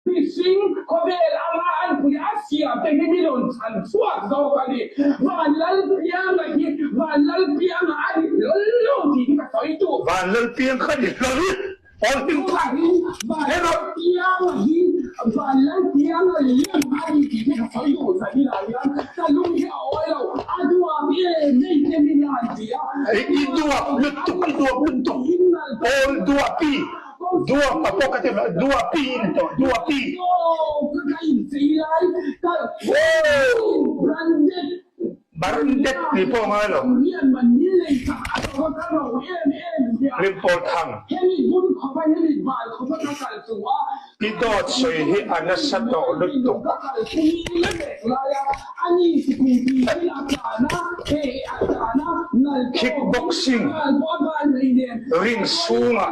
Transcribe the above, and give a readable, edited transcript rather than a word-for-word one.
Sing Kovel Amaan Puyasia, Penimilon, and Swat Zokali, Van Lalpiana, Van Lalpiana, Lodi, Van Lalpian Khadi, all in time. Van Lalpiana, Van Lalpiana, Salumia oil, Adua, Metemilania, all do a pee. Dua apokate dua pinto dua pi. Brandet ni po malo. Report hang. Idot soy hi anasato lutuk. Kickboxing. Ring sunga.